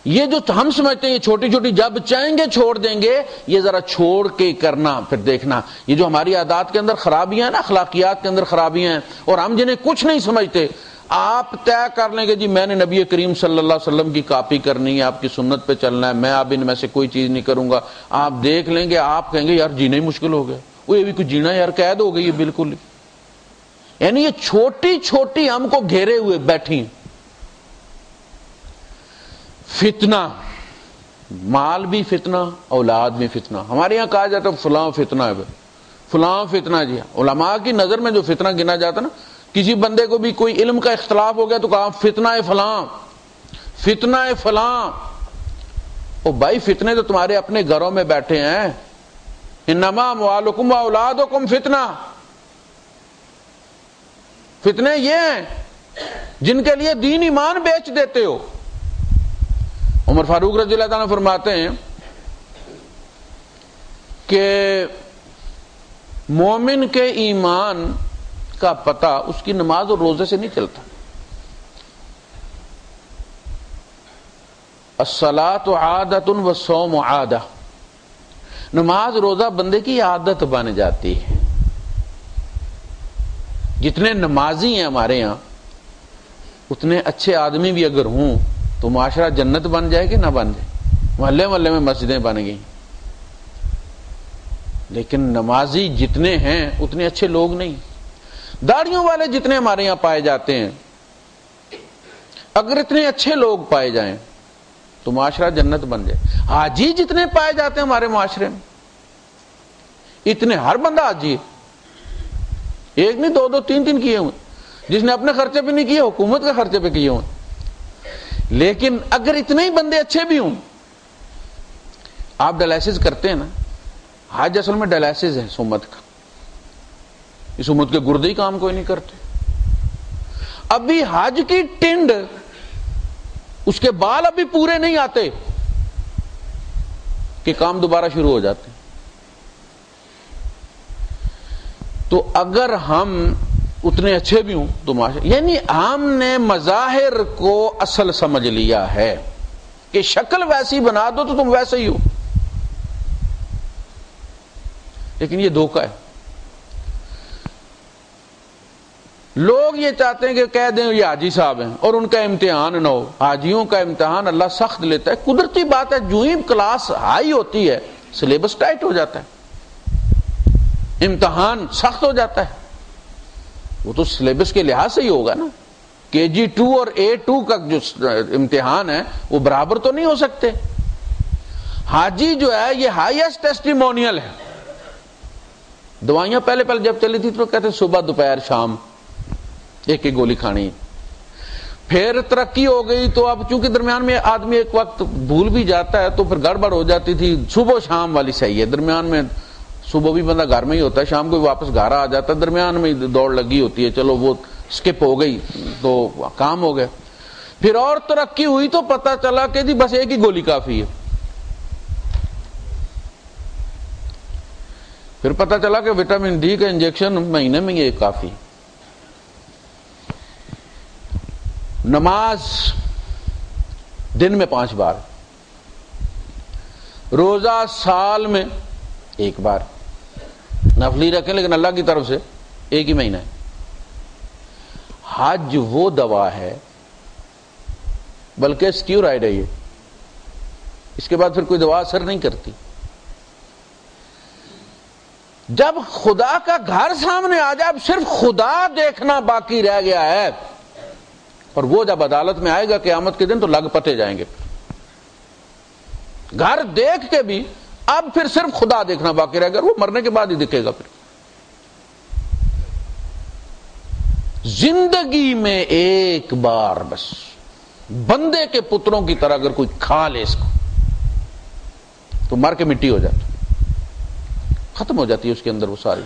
یہ جو ہم سمجھتے ہیں یہ چھوٹی چھوٹی، جب چاہیں گے چھوڑ دیں گے، یہ ذرا چھوڑ کے کرنا، پھر دیکھنا۔ یہ جو ہماری عادات کے اندر خرابیاں ہیں نا، اخلاقیات کے اندر خرابیاں ہیں، اور ہم جنہیں کچھ نہیں سمجھتے، آپ طے کر لیں گے جی میں نے نبی کریم صلی اللہ علیہ وسلم کی کاپی کرنی ہے، آپ کی سنت پہ چلنا ہے، میں اب ان میں سے کوئی چیز نہیں کروں گا۔ آپ دیکھ لیں گے، آپ کہیں گے یار جینا ہی مشکل ہو گیا، وہ یہ بھی کچھ جینا یار قید ہو گئی ہے بالکل۔ یعنی یہ چھوٹی چھوٹی ہم کو گھیرے ہوئے بیٹھی ہیں۔ فتنہ، مال بھی فتنہ، اولاد بھی فتنہ۔ ہمارے یہاں کہا جاتا ہے فلاں فتنہ ہے، فلاں فتنہ۔ جی علماء کی نظر میں جو فتنہ گنا جاتا نا، کسی بندے کو بھی کوئی علم کا اختلاف ہو گیا تو کہا فتنہ فلاں، فتنہ فلاں۔ او بھائی فتنے تو تمہارے اپنے گھروں میں بیٹھے ہیں۔ انما اموالکم و اولادکم فتنہ، فتنے یہ ہیں جن کے لیے دین ایمان بیچ دیتے ہو۔ عمر فاروق رضی اللہ تعالیٰ فرماتے ہیں کہ مومن کے ایمان کا پتہ اس کی نماز اور روزے سے نہیں چلتا۔ الصلاۃ عادۃ والصوم عادہ، نماز روزہ بندے کی عادت بن جاتی ہے۔ جتنے نمازی ہیں ہمارے یہاں، اتنے اچھے آدمی بھی اگر ہوں تو معاشرہ جنت بن جائے کہ نہ بن جائے۔ محلے محلے میں مسجدیں بن گئی، لیکن نمازی جتنے ہیں اتنے اچھے لوگ نہیں۔ داڑھیوں والے جتنے ہمارے یہاں پائے جاتے ہیں، اگر اتنے اچھے لوگ پائے جائیں تو معاشرہ جنت بن جائے۔ حاجی جتنے پائے جاتے ہیں ہمارے معاشرے میں، اتنے، ہر بندہ حاجی ہے، ایک نہیں 2-2 3-3 کیے ہوئے، جس نے اپنے خرچے پہ نہیں کیے حکومت کے خرچے پہ کیے ہوئے۔ لیکن اگر اتنے ہی بندے اچھے بھی ہوں، آپ ڈائلسس کرتے ہیں نا، حج اصل میں ڈائلسس ہے سمت کا۔ اس امت کے گردے ہی کام کوئی نہیں کرتے. ابھی حج کی ٹنڈ، اس کے بال ابھی پورے نہیں آتے کہ کام دوبارہ شروع ہو جاتے. تو اگر ہم اتنے اچھے بھی ہوں تو یعنی ہم نے مظاہر کو اصل سمجھ لیا ہے کہ شکل ویسی بنا دو تو تم ویسے ہی ہو، لیکن یہ دھوکہ ہے. لوگ یہ چاہتے ہیں کہ کہہ دیں یہ حاجی صاحب ہیں اور ان کا امتحان نہ ہو. حاجیوں کا امتحان اللہ سخت لیتا ہے، قدرتی بات ہے. جو ہی کلاس ہائی ہوتی ہے سلیبس ٹائٹ ہو جاتا ہے، امتحان سخت ہو جاتا ہے. وہ تو سلیبس کے لحاظ سے ہی ہوگا نا. KG2 اور A2 کا جو امتحان ہے وہ برابر تو نہیں ہو سکتے. حاجی جو ہے یہ ہائیسٹ ٹیسٹیمونیل ہے. دوائیاں پہلے جب چلی تھی تو کہتے صبح دوپہر شام ایک ایک گولی کھانی. پھر ترقی ہو گئی تو اب چونکہ درمیان میں آدمی ایک وقت بھول بھی جاتا ہے تو پھر گڑبڑ ہو جاتی تھی. صبح شام والی صحیح ہے، درمیان میں صبح بھی بندہ گھر میں ہی ہوتا ہے، شام کو بھی واپس گھر آ جاتا ہے، درمیان میں دوڑ لگی ہوتی ہے، چلو وہ سکپ ہو گئی تو کام ہو گیا. پھر اور ترقی ہوئی تو پتہ چلا کہ جی بس ایک ہی گولی کافی ہے. پھر پتہ چلا کہ وٹامن ڈی کا انجیکشن مہینے میں ایک کافی. نماز دن میں 5 بار، روزہ سال میں 1 بار، نفلی رکھیں لیکن اللہ کی طرف سے ایک ہی مہینہ ہے. حج وہ دوا ہے، بلکہ اسٹیورائڈ ہے یہ، اس کے بعد پھر کوئی دوا اثر نہیں کرتی. جب خدا کا گھر سامنے آ جائے، اب صرف خدا دیکھنا باقی رہ گیا ہے، اور وہ جب عدالت میں آئے گا قیامت کے دن تو لگ پتے جائیں گے. گھر دیکھ کے بھی اب پھر صرف خدا دیکھنا باقی رہ گا، وہ مرنے کے بعد ہی دکھے گا. پھر زندگی میں ایک بار بس بندے کے پتروں کی طرح اگر کوئی کھا لے اس کو تو مر کے مٹی ہو جاتا، ختم ہو جاتی ہے اس کے اندر وہ ساری.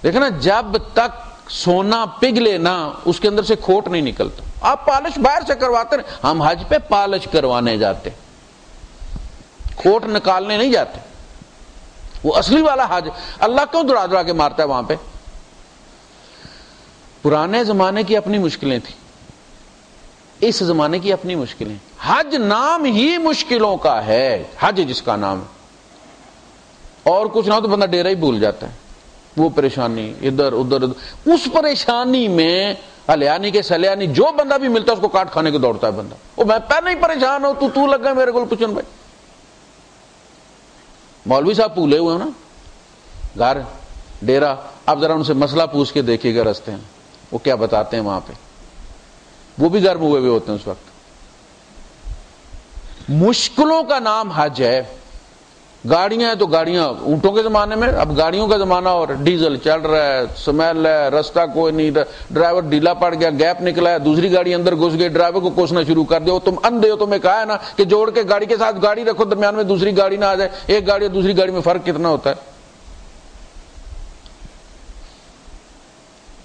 دیکھنا جب تک سونا پگھلے نا اس کے اندر سے کھوٹ نہیں نکلتا. آپ پالش باہر سے کرواتے ہیں، ہم حج پہ پالش کروانے جاتے، کھوٹ نکالنے نہیں جاتے. وہ اصلی والا حج اللہ کیوں دڑا دڑا کے مارتا ہے وہاں پہ؟ پرانے زمانے کی اپنی مشکلیں تھیں، اس زمانے کی اپنی مشکلیں. حج نام ہی مشکلوں کا ہے، حج جس کا نام ہے. اور کچھ نہ ہو تو بندہ ڈیرہ ہی بھول جاتا ہے. وہ پریشانی ادھر ادھر، اس پریشانی میں ہلیانی کے سلیانی جو بندہ بھی ملتا ہے اس کو کاٹ کھانے کو دوڑتا ہے بندہ. وہ میں پہلے ہی پریشان ہوں، تو لگا میرے کو پوچھن بھائی. مولوی صاحب پھولے ہوئے نا گھر ڈیرا، آپ ذرا ان سے مسئلہ پوچھ کے دیکھیے گا رستے میں وہ کیا بتاتے ہیں. وہاں پہ وہ بھی گرم ہوئے ہوتے ہیں اس وقت. مشکلوں کا نام حج ہے. گاڑیاں ہیں تو گاڑیاں اونٹوں کے زمانے میں، اب گاڑیوں کا زمانہ اور ڈیزل چل رہا ہے، سمیل ہے، رستہ کوئی نہیں، ڈرائیور ڈھیلا پڑ گیا، گیپ نکلا ہے، دوسری گاڑی اندر گھس گئی، ڈرائیور کو کوسنا شروع کر دیا. تم اندھے ہو، تمہیں کہا ہے نا کہ جوڑ کے گاڑی کے ساتھ گاڑی رکھو، درمیان میں دوسری گاڑی نہ آ جائے. ایک گاڑی اور دوسری گاڑی میں فرق کتنا ہوتا ہے.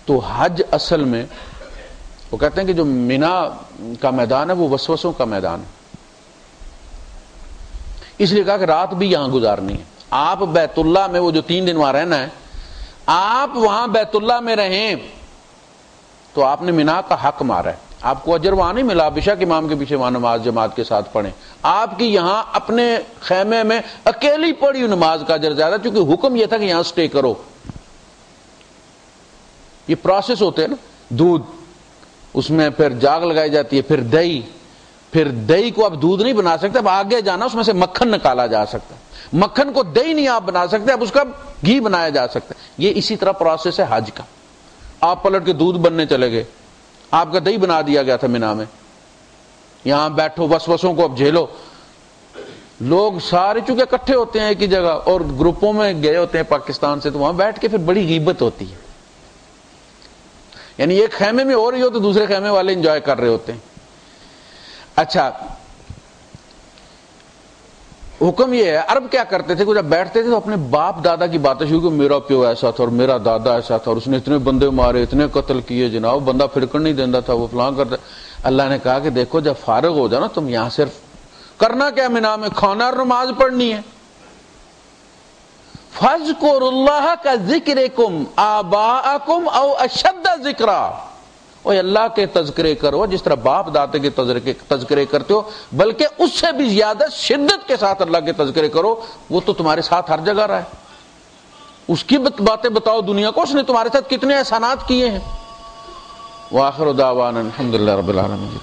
تو حج اصل میں وہ کہتے ہیں کہ جو مینا کا میدان ہے وہ وسوسوں کا میدان ہے. اس لیے کہا کہ رات بھی یہاں گزارنی ہے. آپ بیت اللہ میں وہ جو 3 دن وہاں رہنا ہے، آپ وہاں بیت اللہ میں رہیں تو آپ نے مینا کا حق مارا ہے. آپ کو اجر وہاں نہیں ملا، بے شک امام کے پیچھے وہاں نماز جماعت کے ساتھ پڑھیں. آپ کی یہاں اپنے خیمے میں اکیلی پڑھی نماز کا اجر زیادہ، چونکہ حکم یہ تھا کہ یہاں سٹے کرو. یہ پروسیس ہوتے ہیں نا، دودھ اس میں پھر جاگ لگائی جاتی ہے، پھر دہی، پھر دہی کو اب دودھ نہیں بنا سکتے، اب آگے جانا اس میں سے مکھن نکالا جا سکتا ہے. مکھن کو دہی نہیں آپ بنا سکتے، اب اس کا گھی بنایا جا سکتا ہے. یہ اسی طرح پروسیس ہے حج کا. آپ پلٹ کے دودھ بننے چلے گئے، آپ کا دہی بنا دیا گیا تھا مینا میں. یہاں بیٹھو، وسوسوں کو اب جھیلو. لوگ سارے چونکہ اکٹھے ہوتے ہیں ایک ہی جگہ اور گروپوں میں گئے ہوتے ہیں پاکستان سے، تو وہاں بیٹھ کے پھر بڑی غیبت ہوتی ہے. یعنی ایک خیمے میں ہو رہی ہو تو دوسرے خیمے والے انجوائے کر رہے ہوتے ہیں. اچھا، حکم یہ ہے، عرب کیا کرتے تھے کہ جب بیٹھتے تھے تو اپنے باپ دادا کی باتیں شروع کہ میرا پیو ایسا تھا اور میرا دادا ایسا تھا اور اس نے اتنے بندے مارے، اتنے قتل کیے جناب، بندہ پھرکن نہیں دینا تھا، وہ فلاں کرتا۔ اللہ نے کہا کہ دیکھو جب فارغ ہو جاؤ نا، تم یہاں صرف کرنا کیا، مینا میں کھانا اور نماز پڑھنی ہے۔ فَاذْكُرُوا اللَّهَ كَذِكْرِكُمْ آبَاءَكُمْ أَوْ أَشَدَّ ذِكْرًا، اور اللہ کے تذکرے کرو جس طرح باپ دادے کے تذکرے کرتے ہو، بلکہ اس سے بھی زیادہ شدت کے ساتھ اللہ کے تذکرے کرو، وہ تو تمہارے ساتھ ہر جگہ رہا ہے، اس کی باتیں بتاؤ دنیا کو، اس نے تمہارے ساتھ کتنے احسانات کیے ہیں۔ وآخر دعوانا الحمدللہ رب العالمین۔